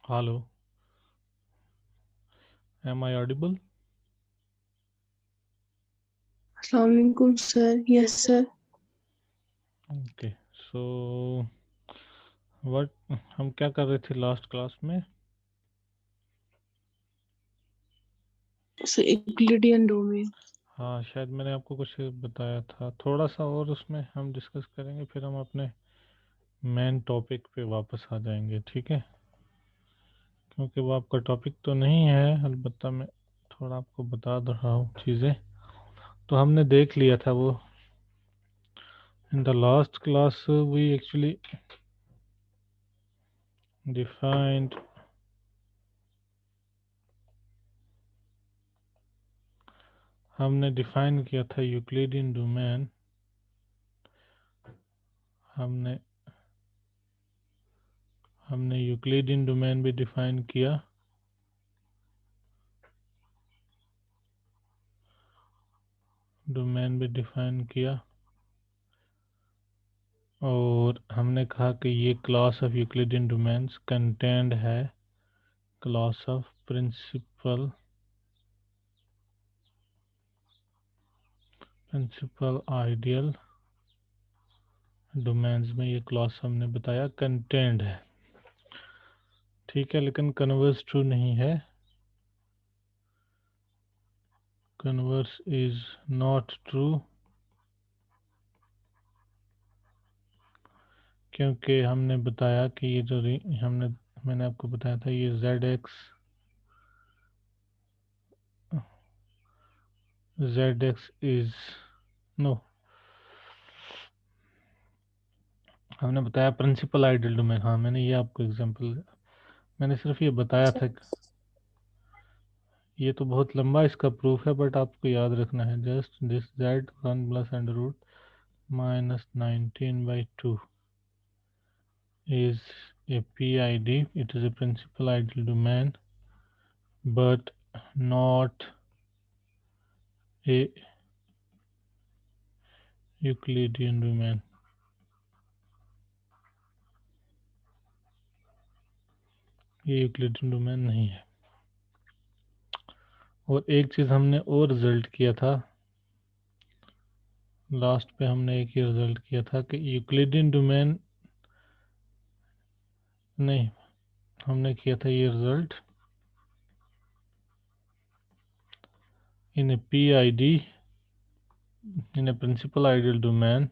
Hello, am I audible? Assalamualaikum sir. Yes sir. Okay, so what हम क्या कर रहे थे लास्ट क्लास में? So Euclidean domain. हाँ, शायद मैंने आपको कुछ बताया था, थोड़ा सा और उसमें हम डिस्कस करेंगे, फिर हम अपने मेन टॉपिक पे वापस आ जाएंगे, ठीक है? क्योंकि वो आपका टॉपिक तो नहीं है, अलबत्ता मैं थोड़ा आपको बता रहा हूँ चीज़ें। तो हमने देख लिया था वो in the last class we actually defined हमने डिफाइन किया था यूक्लिडियन डोमेन। हमने हमने यूक्लिडियन डोमेन भी डिफाइन किया, और हमने कहा कि ये class of Euclidean domains contained है class of principal ideal domains में ये क्लास हमने बताया कंटेंड है, ठीक है? लेकिन कन्वर्स ट्रू नहीं है, कन्वर्स इज नॉट ट्रू, क्योंकि हमने बताया कि ये जो मैंने आपको बताया था ये zx इज नो, हमने बताया प्रिंसिपल आइडियल डोमेन। हाँ, मैंने ये आपको एग्जांपल, मैंने सिर्फ ये बताया था। ये तो बहुत लंबा इसका प्रूफ है, बट आपको याद रखना है just this z1 plus under root -19/2 is a PID. It is a principal ideal domain, but not a Euclidean domain. ये यूक्लिडियन डोमेन नहीं है। और एक चीज़ हमने और रिजल्ट किया था लास्ट पे, हमने एक ही रिजल्ट किया था कि यूक्लिडियन डोमेन नहीं, हमने किया था ये result in a PID, in a principal ideal domain,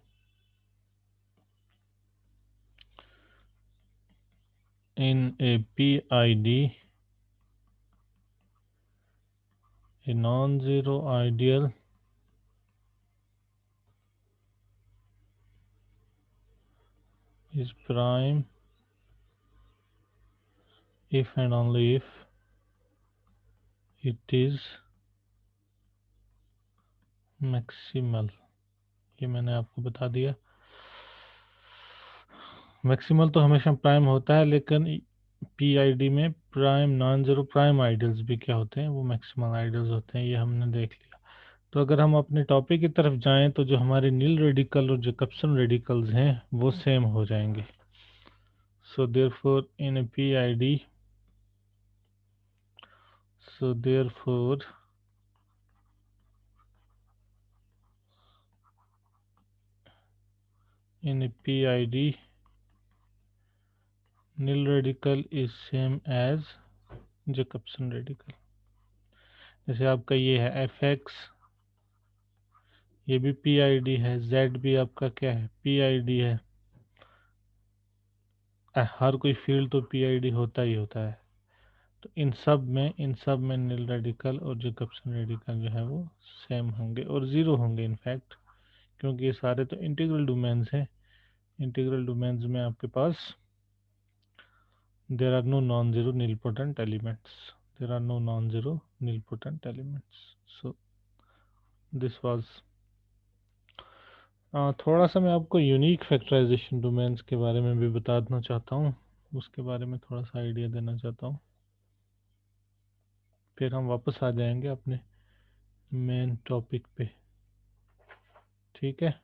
in a PID, a non-zero ideal is prime if and only if it is maximal। ये मैंने आपको बता दिया। मैक्सिमल तो हमेशा प्राइम होता है, लेकिन PID में prime non zero prime ideals भी क्या होते हैं, वो मैक्सिमल आइडियल्स होते हैं, ये हमने देख लिया। तो अगर हम अपने टॉपिक की तरफ जाएं तो जो हमारे नील रेडिकल और जैकबसन रेडिकल्स हैं वो सेम हो जाएंगे। So therefore in a PID, so therefore in a PID nil radical is same as Jacobson radical। जैसे आपका ये है fx, ये भी PID है, z भी आपका क्या है, PID है। हर कोई फील्ड तो PID होता ही होता है। तो इन सब में निल रेडिकल और जैकबसन रेडिकल जो है वो सेम होंगे और ज़ीरो होंगे इनफैक्ट, क्योंकि ये सारे तो इंटीग्रल डोमेन्स हैं। इंटीग्रल डोमेन्स में आपके पास there are no non-zero nilpotent elements. There are no non-zero nilpotent elements. So this was थोड़ा सा मैं आपको यूनिक फैक्टराइजेशन डोमेन्स के बारे में भी बताना चाहता हूँ, उसके बारे में थोड़ा सा आइडिया देना चाहता हूँ, फिर हम वापस आ जाएंगे अपने मेन टॉपिक पे। ठीक है,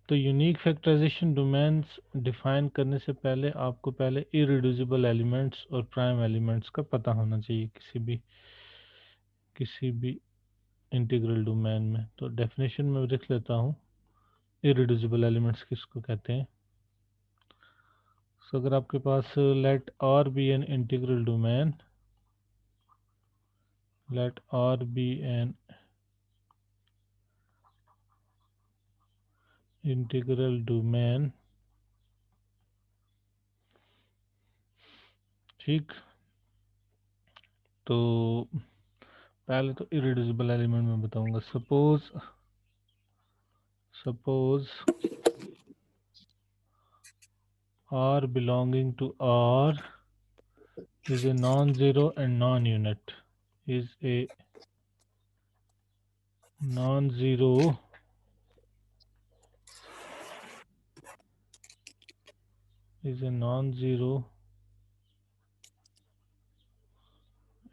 तो यूनिक फैक्टराइजेशन डोमेन्स डिफाइन करने से पहले आपको पहले इरेड्यूसिबल एलिमेंट्स और प्राइम एलिमेंट्स का पता होना चाहिए किसी भी इंटीग्रल डोमेन में। तो डेफिनेशन में लिख लेता हूँ इरेड्यूसिबल एलिमेंट्स किसको कहते हैं। सो अगर आपके पास let R be an integral domain, let R be an integral domain, ठीक, तो पहले तो इरेड्यूसिबल एलिमेंट में बताऊंगा। Suppose R belonging to R is a non-zero and non-unit, is a non-zero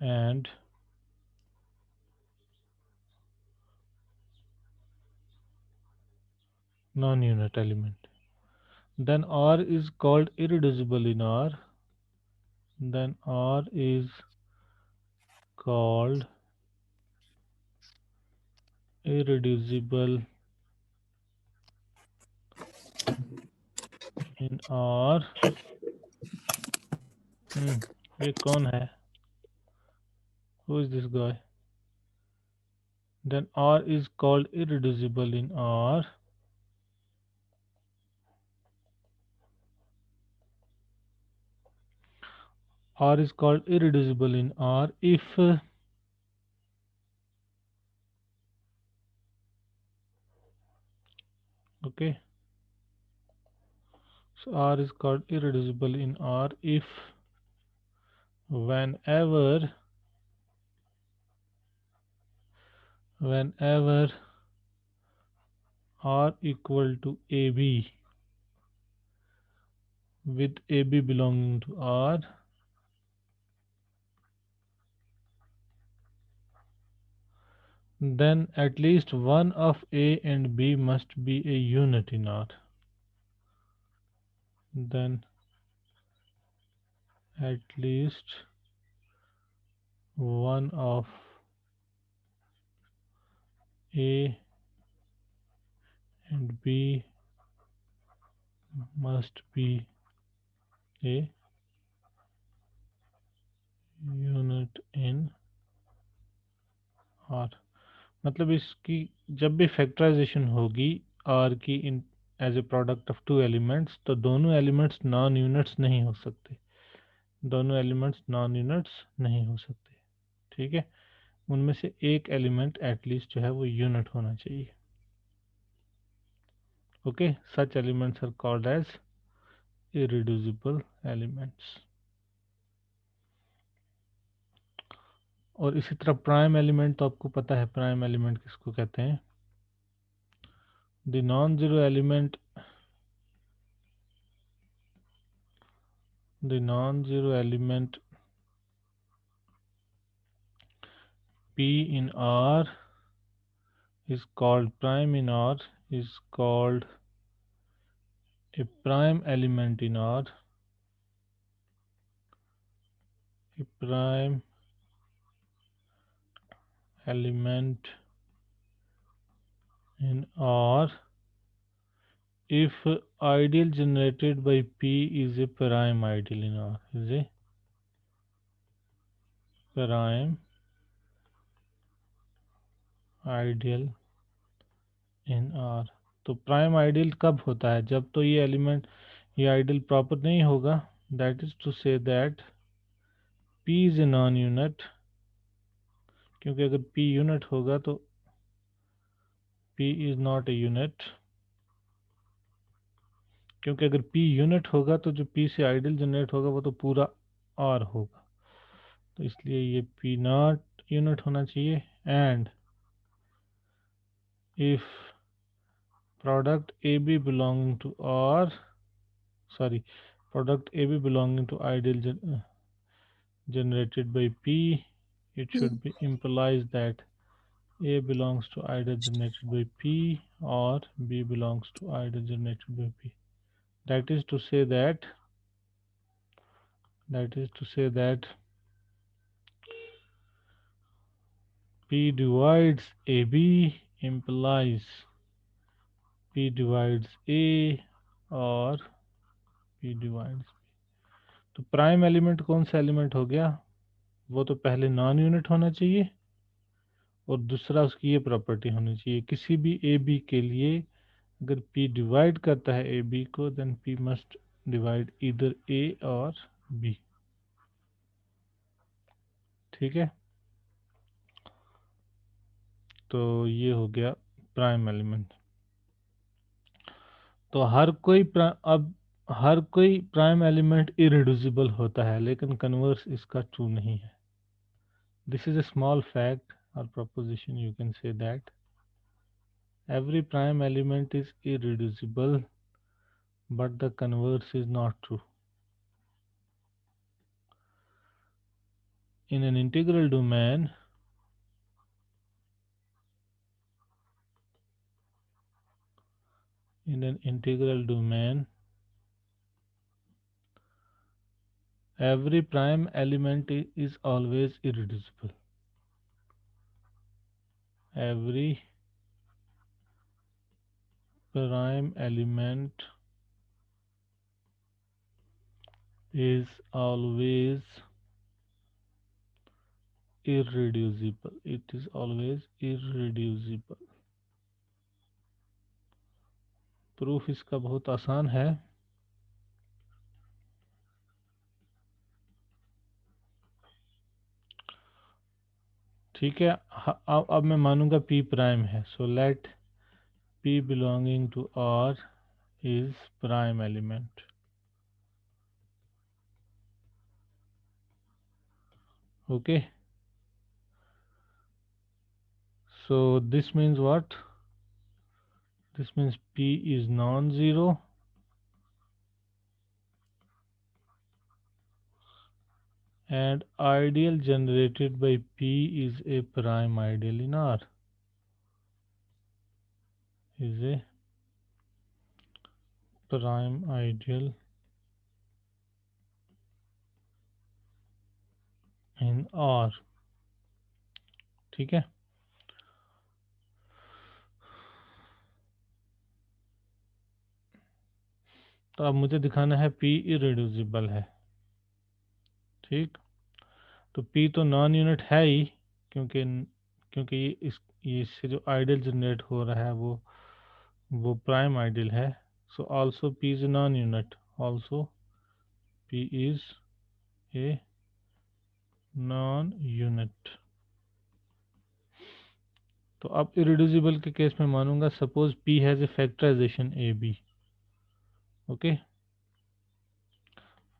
and non-unit element, then R is called irreducible in R, then R is called irreducible in R। ये कौन है? Who is this guy? Then R is called irreducible in R is called irreducible in R if okay, so R is called irreducible in R if whenever R equal to AB, with AB belonging to R, then at least one of A and B must be a unit in R. Then at least one of A and B must be a unit in R। मतलब इसकी जब भी factorisation होगी R की in as a product of two elements, तो दोनों elements non units नहीं हो सकते, ठीक है, उनमें से एक एलिमेंट एटलीस्ट जो है वो यूनिट होना चाहिए। Okay, such elements are called as irreducible elements. और इसी तरह प्राइम एलिमेंट, तो आपको पता है प्राइम एलिमेंट किसको कहते हैं। The non zero element P in R is called prime in R, is called a prime element in R, a prime element in R if ideal generated by P is a prime ideal in R, is a prime ideal in R। तो prime ideal कब होता है? जब तो ये element, ये ideal proper नहीं होगा, that is to say that P is a non unit, क्योंकि अगर P यूनिट होगा तो P is not a unit, क्योंकि अगर P यूनिट होगा तो जो P से आइडियल जनरेट होगा वो तो पूरा R होगा, तो इसलिए ये P नॉट यूनिट होना चाहिए। And if product AB belonging to R, sorry, product AB belonging to ideal generated by P, it should be implies that A belongs to ideal generated by P or B belongs to ideal generated by P. That is to say that P divides AB implies P divides A और P divides B. तो prime element कौन सा element हो गया? वो तो पहले non unit होना चाहिए और दूसरा उसकी ये प्रॉपर्टी होनी चाहिए किसी भी ए बी के लिए अगर P डिवाइड करता है ए बी को देन P मस्ट डिवाइड इधर A और B। ठीक है, तो ये हो गया प्राइम एलिमेंट। तो अब हर कोई प्राइम एलिमेंट इरेड्यूसिबल होता है लेकिन कन्वर्स इसका ट्रू नहीं है। This is a small fact और proposition, you can say that every prime element is irreducible but the converse is not true. In an integral domain, every prime element is always irreducible. Every prime element is always irreducible. It is always irreducible. Proof इसका बहुत आसान है। ठीक है, अब मैं मानूंगा P prime है, so let P belonging to R is prime element. Okay, so this means what? This means P is non-zero and ideal generated by P is a prime ideal in R. Is a prime ideal in R. ठीक है, तो अब मुझे दिखाना है P irreducible है। ठीक, तो P तो नॉन यूनिट है ही क्योंकि क्योंकि ये इससे जो आइडियल जनरेट हो रहा है वो प्राइम आइडियल है। So also P is non unit, also P is a non unit. तो अब इरेड्यूसिबल के केस में मानूंगा suppose P has a factorization A B. Okay,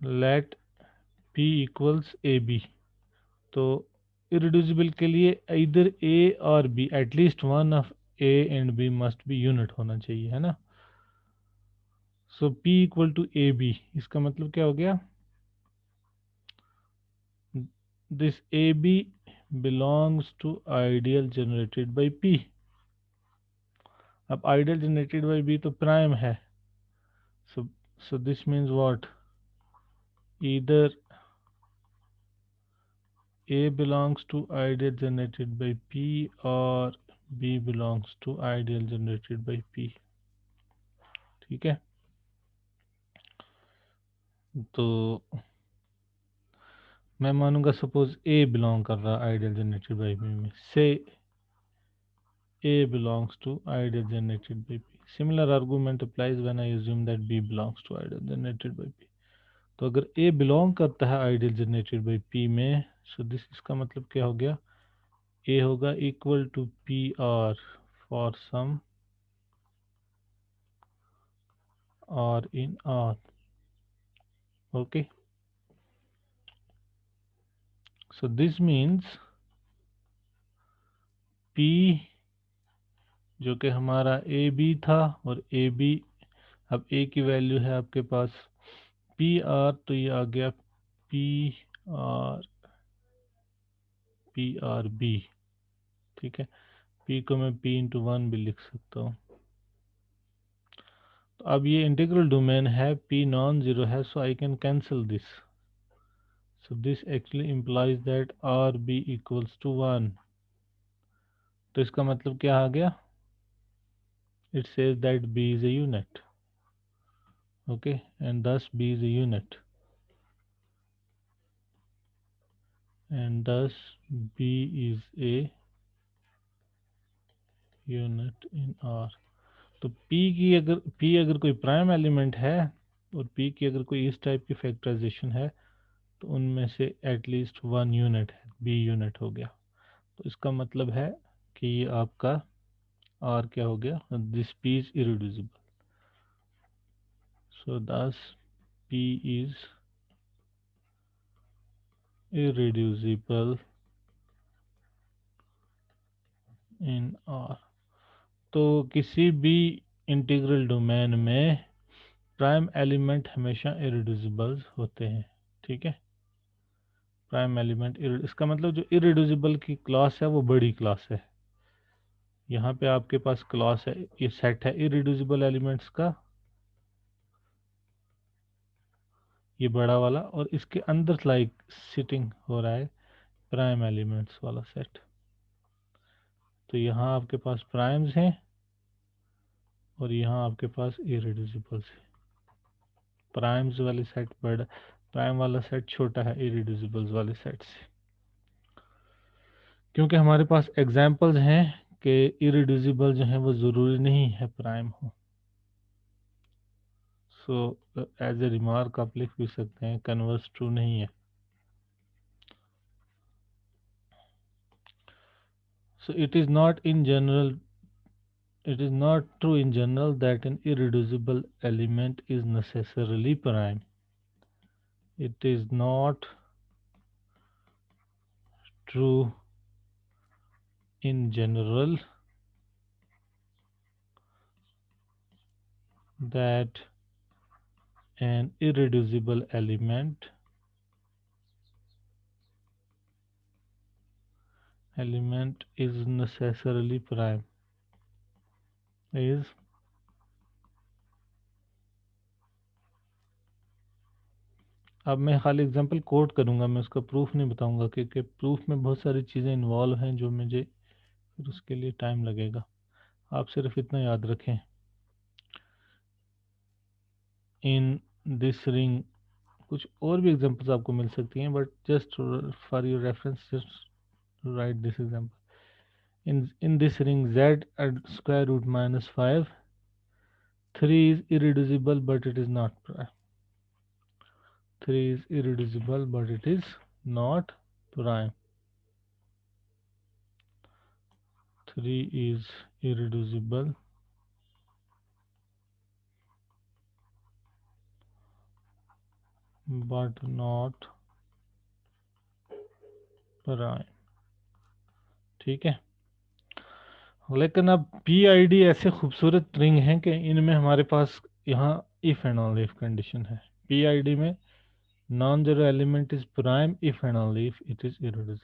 let P equals A B. तो इरेड्यूसिबल के लिए इधर A और B at least one of A and B must be unit होना चाहिए, है ना। So P equal to A B, इसका मतलब क्या हो गया? This A B belongs to ideal generated by P। अब आइडियल जनरेटेड बाई B तो प्राइम है, so this means what? Either A belongs to ideal generated by P or B belongs to ideal generated by P। ठीक है, तो मैं मानूंगा suppose A belong कर रहा आइडियल जनरेटेड बाई P में, से A belongs to ideal generated by P। Similar argument applies when I assume that B belongs to ideal generated by P। तो अगर A बिलोंग करता है आइडियल जनरेटेड बाई P में, so this इसका मतलब क्या हो गया? A होगा equal to P R for some R in R. Okay, so this means P जो कि हमारा ए बी था, और ए बी अब ए की वैल्यू है आपके पास पी आर, तो ये आ गया पी आर बी। ठीक है, पी को मैं पी इंटू वन भी लिख सकता हूँ। तो अब ये इंटीग्रल डोमेन है, पी नॉन जीरो है, so I can cancel this. So this actually implies that R B equals to one. तो इसका मतलब क्या आ गया? It says that B is a unit. Okay, and thus b is a unit, and thus b is a unit in R। तो P अगर कोई prime element है और P की अगर कोई इस टाइप की फैक्टराइजेशन है, तो उनमें से एटलीस्ट वन यूनिट है, B यूनिट हो गया। तो इसका मतलब है कि ये आपका R क्या हो गया? This P is irreducible. So thus P is irreducible in R। तो किसी भी इंटीग्रल डोमेन में प्राइम एलिमेंट हमेशा इरिड्यूसिबल होते हैं। ठीक है, प्राइम एलिमेंट इसका मतलब जो इरिड्यूसिबल की क्लास है वो बड़ी क्लास है। यहाँ पे आपके पास क्लास है, ये सेट है इरिड्यूसिबल एलिमेंट्स का, ये बड़ा वाला, और इसके अंदर लाइक सिटिंग हो रहा है प्राइम एलिमेंट्स वाला सेट। तो यहाँ आपके पास प्राइम्स हैं और यहाँ आपके पास इरिड्यूसिबल्स है। प्राइम्स वाले सेट बड़ा, प्राइम वाला सेट छोटा है इरिड्यूसिबल्स वाले सेट से, क्योंकि हमारे पास एग्जांपल्स हैं कि इरिड्यूसिबल जो है वो ज़रूरी नहीं है प्राइम हो। सो एज ए रिमार्क आप लिख भी सकते हैं, कन्वर्स ट्रू नहीं है। सो it is not true in general that an irreducible element is necessarily prime. It is not true in general that an irreducible element is necessarily prime is अब मैं खाली एग्जांपल कोट करूंगा, मैं उसका proof नहीं बताऊंगा, क्योंकि प्रूफ में बहुत सारी चीज़ें इन्वॉल्व हैं जो मुझे फिर उसके लिए टाइम लगेगा। आप सिर्फ इतना याद रखें, इन दिस रिंग, कुछ और भी एग्जांपल्स आपको मिल सकती हैं, but just for your reference just right this example. In this ring z at square root minus 5, 3 is irreducible but it is not prime। 3 is irreducible but it is not prime। 3 is irreducible but not prime। ठीक है, लेकिन अब PID ऐसे खूबसूरत ring हैं कि इनमें हमारे पास यहाँ if and only if condition है। PID में non zero element is prime if and only if it is irreducible,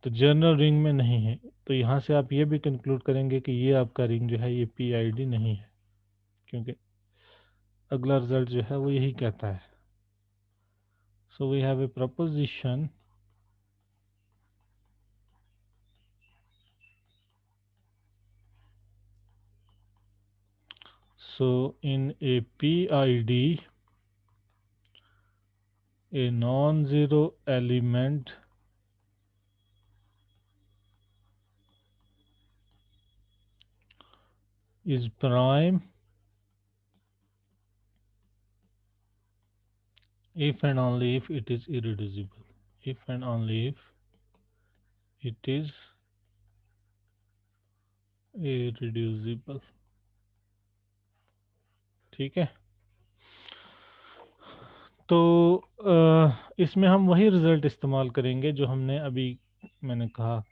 तो जनरल रिंग में नहीं है। तो यहाँ से आप ये भी कंक्लूड करेंगे कि ये आपका रिंग जो है ये PID नहीं है, क्योंकि अगला रिजल्ट जो है वो यही कहता है। So we have a proposition so in a PID a non-zero element is prime if and only if it is irreducible। if and only if it is irreducible। ठीक है। तो इसमें हम वही रिजल्ट इस्तेमाल करेंगे जो हमने अभी, मैंने कहा,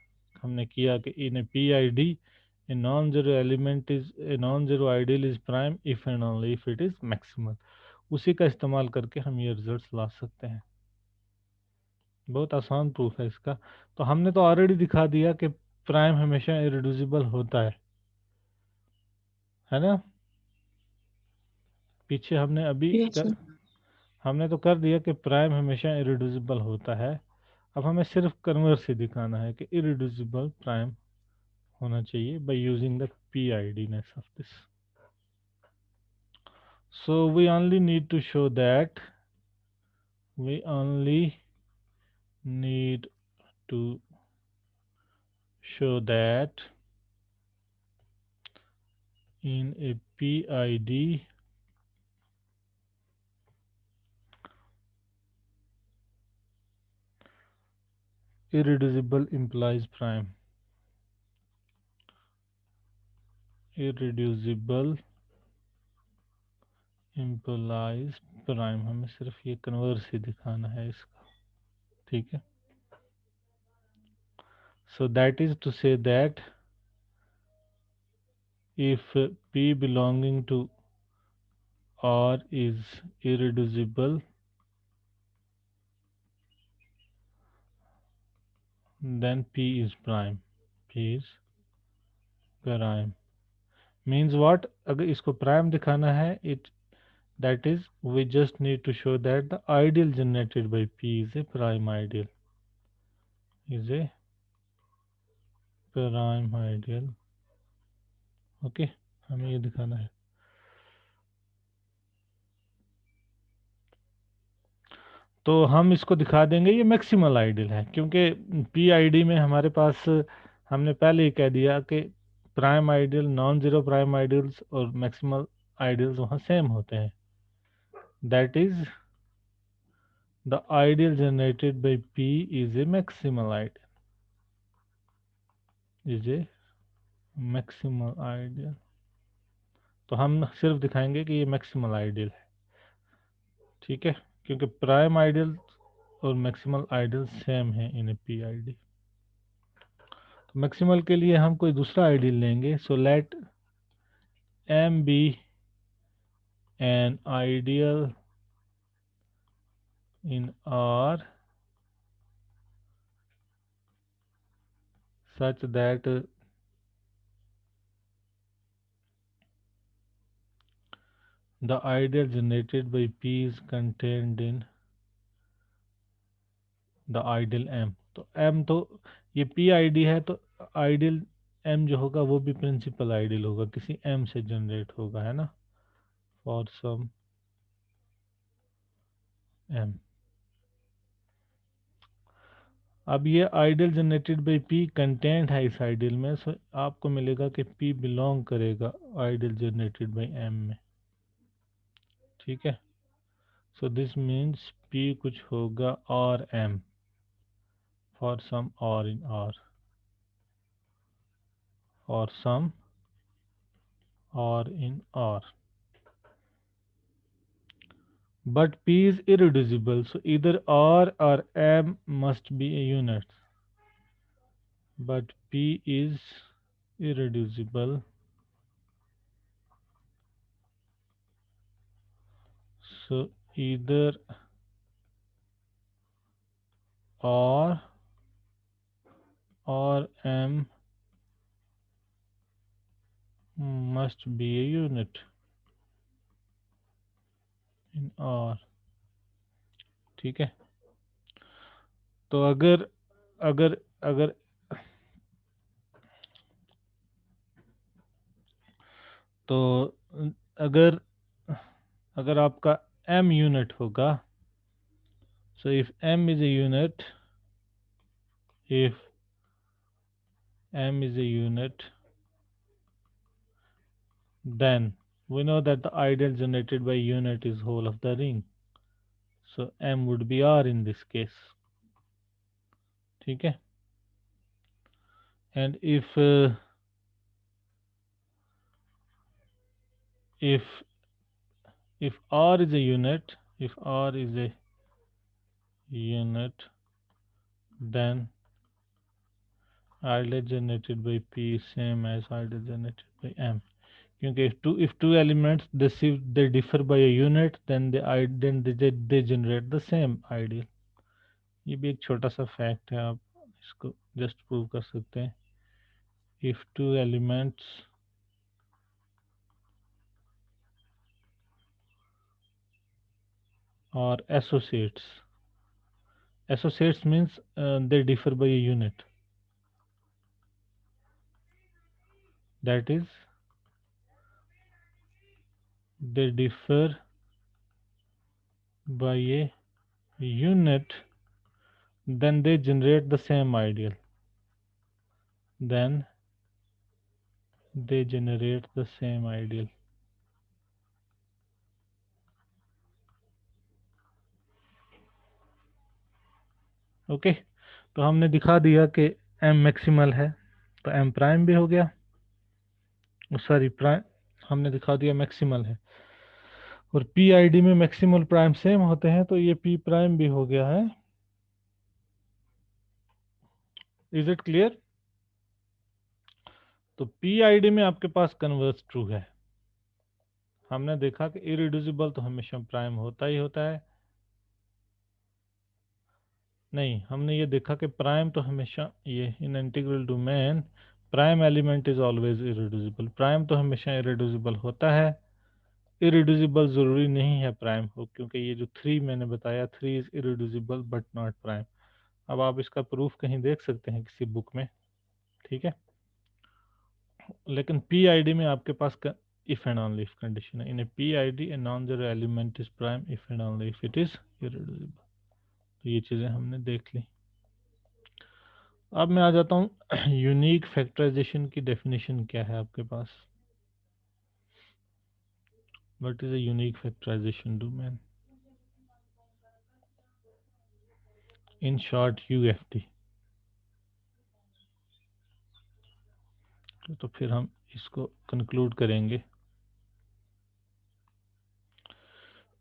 हमने किया कि in a P I D a non zero element is a non zero ideal is prime if and only if it is maximal. उसी का इस्तेमाल करके हम ये रिजल्ट्स ला सकते हैं। बहुत आसान प्रूफ है इसका। तो हमने तो ऑलरेडी दिखा दिया कि प्राइम हमेशा इरेड्यूसिबल होता है ना। पीछे हमने अभी यस सर। हमने तो कर दिया कि प्राइम हमेशा इरेड्यूसिबल होता है। अब हमें सिर्फ कन्वर्स ही दिखाना है कि इरेड्यूसिबल प्राइम होना चाहिए by using the PIDness of this. So we only need to show that we only need to show that in a PID irreducible implies prime. Irreducible implies prime. हमें सिर्फ ये converse ही दिखाना है इसका, ठीक है। So that is to say that if P belonging to R is irreducible, then P is prime. P is prime means what? अगर इसको prime दिखाना है, it that is we just need to show that the ideal generated by P is a prime ideal. Is a prime ideal. Okay, हमें ये दिखाना है। तो हम इसको दिखा देंगे ये मैक्सिमल आइडियल है, क्योंकि PID में हमारे पास, हमने पहले ही कह दिया कि prime ideal, non zero prime ideals और मैक्सिमल आइडियल्स वहाँ सेम होते हैं। That is the ideal generated by P is A maximal ideal, is a maximal ideal. तो हम सिर्फ दिखाएंगे कि ये मैक्सिमल आइडियल है, ठीक है, क्योंकि प्राइम आइडियल और मैक्सिमल आइडियल सेम है इन ए PID। तो मैक्सिमल के लिए हम कोई दूसरा आइडियल लेंगे। So let M be an ideal in R such that the ideal generated by P is contained in the ideal M। तो M तो ये PID है, तो आइडियल M जो होगा वो भी प्रिंसिपल आइडियल होगा, किसी M से जनरेट होगा, है ना, फॉर सम M। अब ये ideal generated by P content है इस आइडियल में, सो आपको मिलेगा कि P बिलोंग करेगा आइडियल जनरेटेड बाई M में, ठीक है। सो दिस मीन्स P कुछ होगा और M for some R in R, or some R in R. But P is irreducible, so either R or M must be a unit. But P is irreducible, so either R or M must be a unit in R, ठीक है। तो अगर अगर अगर तो अगर अगर आपका M यूनिट होगा, so if M is a unit, if M is a unit, then we know that the ideal generated by unit is whole of the ring, so M would be R in this case, ठीक है। and if if R is a unit, if R is a unit, then ideal generated by P is same as ideal generated by M. क्योंकि if two elements they differ by a unit, then they generate the same ideal. ये भी एक छोटा सा fact है, आप इसको just prove कर सकते हैं. if two elements are associates means they differ by a unit, that is they differ by a unit, then they generate the same ideal, then they generate the same ideal. Okay तो हमने दिखा दिया कि m maximal है, तो m prime भी हो गया, सॉरी प्राइम हमने दिखा दिया मैक्सिमल है, और पी आई डी में मैक्सिमल प्राइम सेम होते हैं, तो ये पी प्राइम भी हो गया है. Is it clear? तो पी आई डी में आपके पास कन्वर्स ट्रू है. हमने देखा कि इरिड्यूसिबल तो हमेशा प्राइम होता ही होता है, नहीं हमने ये देखा कि प्राइम तो हमेशा, ये in integral domain prime element is always irreducible, prime तो हमेशा इरिड्यूसिबल होता है. इरिड्यूसिबल जरूरी नहीं है प्राइम हो, क्योंकि ये जो 3 मैंने बताया 3 is irreducible but not prime. अब आप इसका प्रूफ कहीं देख सकते हैं किसी बुक में, ठीक है, लेकिन पी आई डी में आपके पास if and only if condition है. In a P I D a non zero element is prime if and only if it is irreducible. तो ये चीज़ें हमने देख ली. अब मैं आ जाता हूँ यूनिक फैक्टराइजेशन की डेफिनेशन क्या है आपके पास. What is a unique factorization domain, in short UFD. तो फिर हम इसको कंक्लूड करेंगे.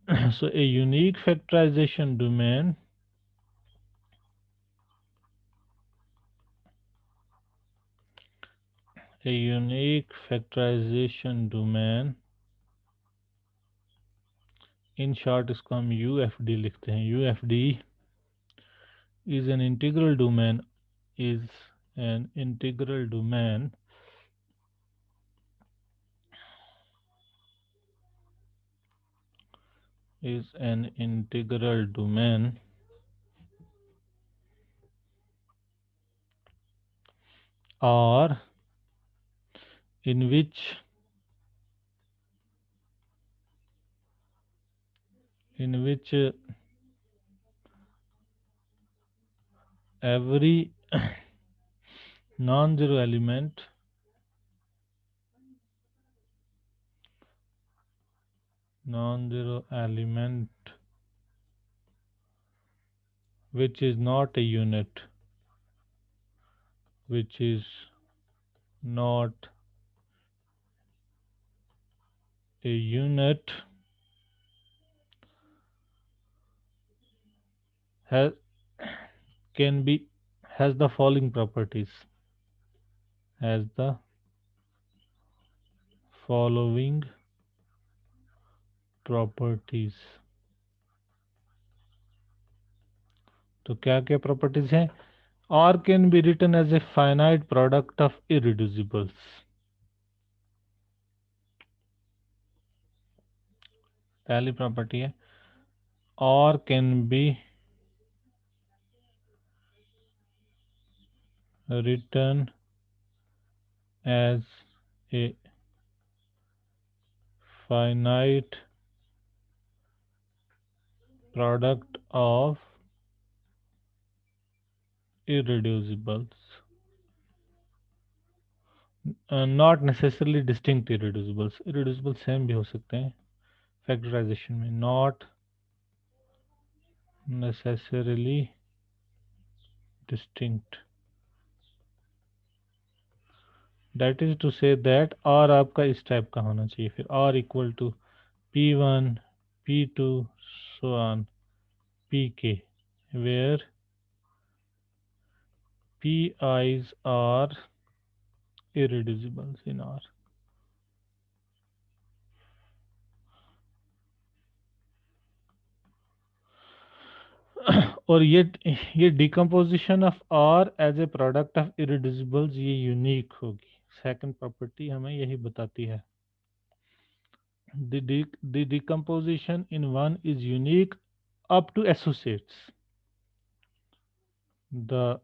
So a unique factorization domain a unique factorization domain, in short इसको हम UFD लिखते हैं. UFD is an integral domain, is an integral domain is an integral domain or in which every non-zero element which is not a unit, which is not a unit, has the following properties, has the following properties. तो क्या क्या properties हैं? R can be written as a finite product of irreducibles. पहली property है R can be written as a finite product of irreducibles, not necessarily distinct irreducibles. irreducible same भी हो सकते हैं फैक्टराइजेशन में, not necessarily distinct. That is to say that R आपका इस type का होना चाहिए, फिर R equal to P1 P2 so on Pk, where Pi's are irreducibles in R. और ये decomposition of R as a product of irreducibles ये unique होगी। सेकंड प्रॉपर्टी हमें यही बताती है। The decomposition in one is unique up to associates. The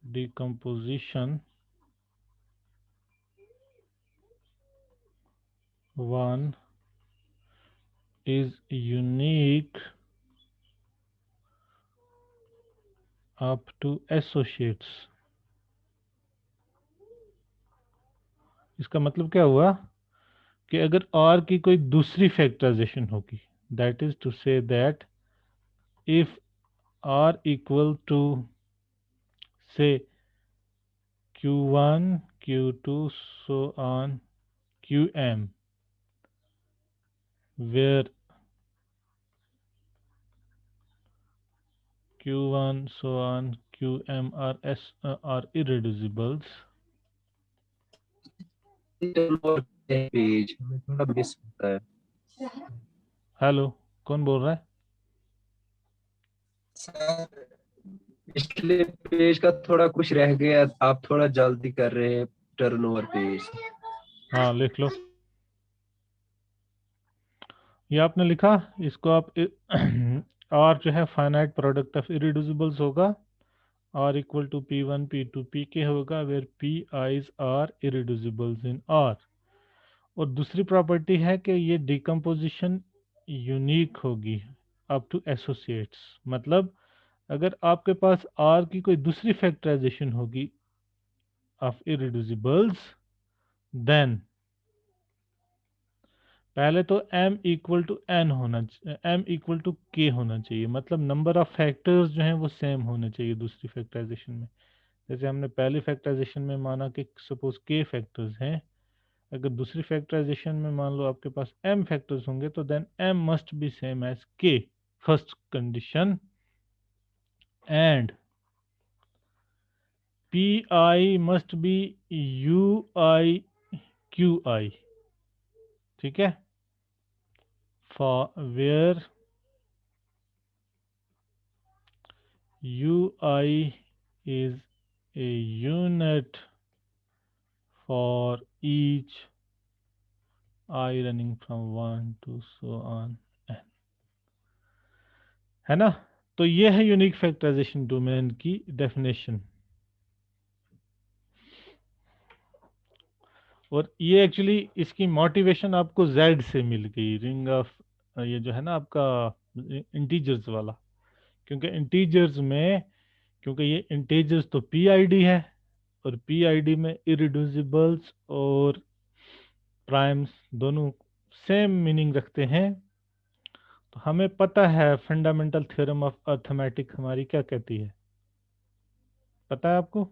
decomposition one is unique up to associates। इसका मतलब क्या हुआ कि अगर R की कोई दूसरी फैक्टराइजेशन होगी, that is to say that if R equal to say Q1 Q2 so on Qm, where Q1 so on Qm are irreducibles। Page में थोड़ा मिस होता है हेलो, कौन बोल रहा है? सर, पिछले पेज का थोड़ा कुछ रह गया, आप थोड़ा जल्दी कर रहे हैं टर्नओवर पेज। हाँ लिख लो। ये आपने लिखा, इसको आप R जो है फाइनाइट प्रोडक्ट ऑफ इरिड्यूसिबल्स होगा, R equal to P1 P2 Pk होगा, where Pi's are irreducibles in R। और दूसरी प्रॉपर्टी है कि ये डिकम्पोजिशन यूनिक होगी अप टू एसोसिएट्स। मतलब अगर आपके पास R की कोई दूसरी फैक्टराइजेशन होगी ऑफ इरिड्यूसिबल्स, देन पहले तो m इक्वल टू n होना, m इक्वल टू k होना चाहिए। मतलब नंबर ऑफ फैक्टर्स जो हैं वो सेम होने चाहिए दूसरी फैक्टराइजेशन में। जैसे हमने पहली फैक्टराइजेशन में माना कि सपोज k फैक्टर्स हैं, अगर दूसरी फैक्टराइजेशन में मान लो आपके पास m फैक्टर्स होंगे तो then m must be same as k, first condition. And pi must be ui qi, ठीक है, for where ui is a unit for each I running from 1 to so on n, है ना। तो ये है unique factorization domain की definition. और ये एक्चुअली इसकी मोटिवेशन आपको Z से मिल गई, रिंग ऑफ ये जो है ना आपका इंटीजर्स वाला। क्योंकि इंटीजर्स में, क्योंकि ये इंटीजर्स तो PID है और PID में इरिड्यूसिबल्स और प्राइम्स दोनों सेम मीनिंग रखते हैं। तो हमें पता है फंडामेंटल थ्योरम ऑफ अर्थमेटिक हमारी क्या कहती है, पता है आपको?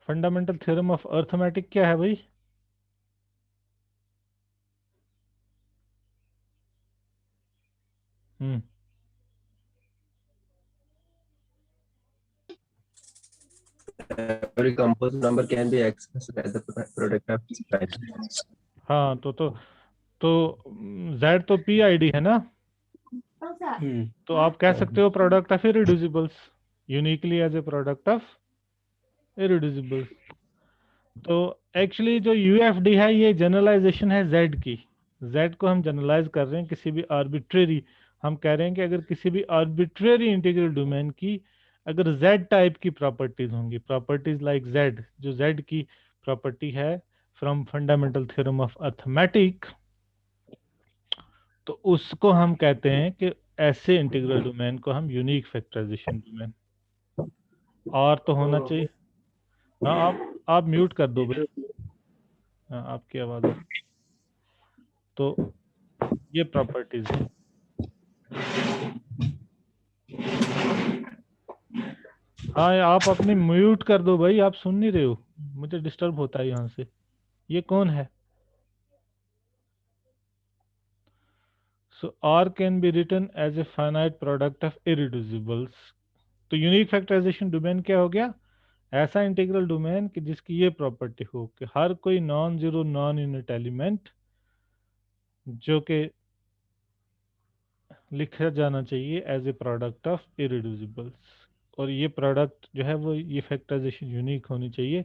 फंडामेंटल थ्योरम ऑफ अर्थमेटिक क्या है भाई? Every composite number can be expressed as the product of its primes। हाँ तो Z तो PID है ना, तो आप कह सकते हो product of irreducibles, uniquely as a product of irreducibles. तो एक्चुअली जो UFD है ये जनरलाइजेशन है Z की। Z को हम जनरलाइज कर रहे हैं किसी भी आर्बिट्रेरी, हम कह रहे हैं कि अगर किसी भी आर्बिट्रेरी इंटीग्रल डोमेन की अगर Z टाइप की प्रॉपर्टीज होंगी, प्रॉपर्टीज लाइक Z, जो Z की प्रॉपर्टी है from fundamental theorem of arithmetic, तो उसको हम कहते हैं कि ऐसे इंटीग्रल डोमेन को हम यूनिक फैक्टराइजेशन डोमेन। और तो होना चाहिए। हाँ आप म्यूट कर दो भाई, हाँ आपकी आवाज है। तो ये प्रॉपर्टीज है। हाँ आप अपनी म्यूट कर दो भाई, आप सुन नहीं रहे हो, मुझे डिस्टर्ब होता है यहाँ से। ये कौन है? So R can be written as a finite product of irreducibles. तो यूनिक फैक्टराइजेशन डोमेन क्या हो गया? ऐसा इंटीग्रल डोमेन कि जिसकी ये प्रॉपर्टी हो कि हर कोई non zero non unit element जो कि लिखा जाना चाहिए एज ए प्रोडक्ट ऑफ इरिड्यूसिबल्स, और ये प्रोडक्ट जो है वो ये फैक्टराइजेशन यूनिक होनी चाहिए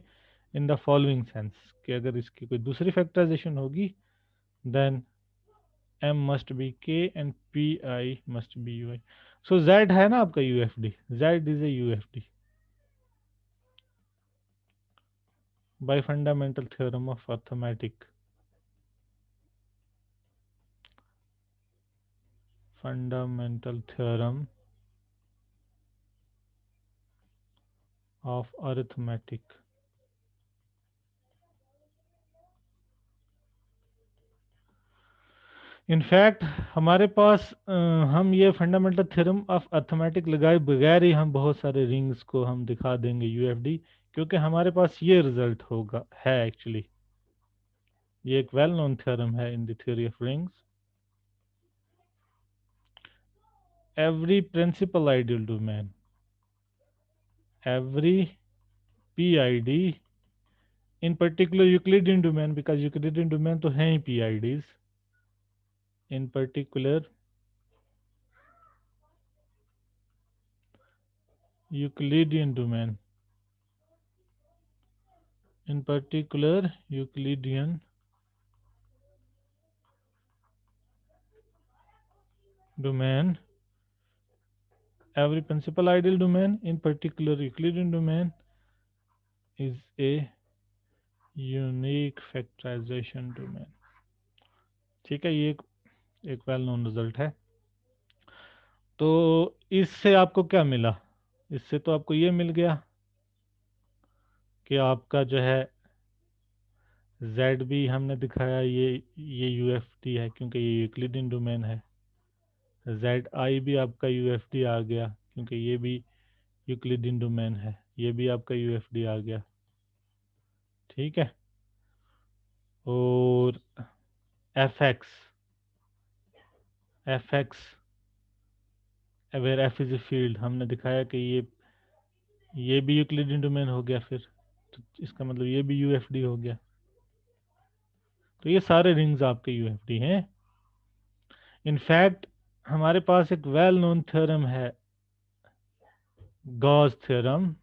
इन द फॉलोइंग सेंस कि अगर इसकी कोई दूसरी फैक्टराइजेशन होगी then m must be k and pi must be ui. So z है ना आपका UFD, z is a UFD by fundamental theorem of arithmetic. Fundamental theorem of arithmetic. In fact हमारे पास हम ये फंडामेंटल थ्योरम ऑफ अर्थमेटिक लगाए बगैर ही हम बहुत सारे रिंग्स को हम दिखा देंगे UFD, क्योंकि हमारे पास ये रिजल्ट होगा है एक्चुअली, ये एक वेल नोन थ्योरम है in the theory of rings. Every principal ideal domain, every PID, in particular Euclidean domain, because Euclidean domain तो है ही PIDs, in particular Euclidean domain, in particular Euclidean domain, every principal ideal domain, in particular Euclidean domain, is a unique factorization domain. ठीक है, ये एक well known result है. तो इससे आपको क्या मिला? इससे तो आपको ये मिल गया कि आपका जो है Z भी हमने दिखाया ये UFD है क्योंकि ये यूक्लिडियन डोमेन है. ZI भी आपका UFD आ गया क्योंकि ये भी यूक्लिडियन डोमेन है, ये भी आपका UFD आ गया. ठीक है, और FX where F is a field, हमने दिखाया कि ये भी यूक्लिडियन डोमेन हो गया. फिर तो इसका मतलब ये भी UFD हो गया. तो ये सारे रिंग्स आपके UFD हैं. इनफैक्ट हमारे पास एक वेल नोन थ्योरम है, गॉस थ्योरम,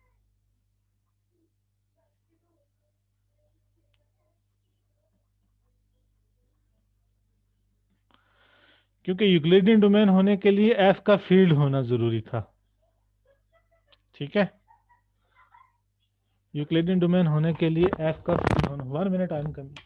क्योंकि यूक्लिडियन डोमेन होने के लिए F का फील्ड होना जरूरी था. ठीक है, यूक्लिडियन डोमेन होने के लिए F का फील्ड होना. 1 मिनट, आई एम कमिंग.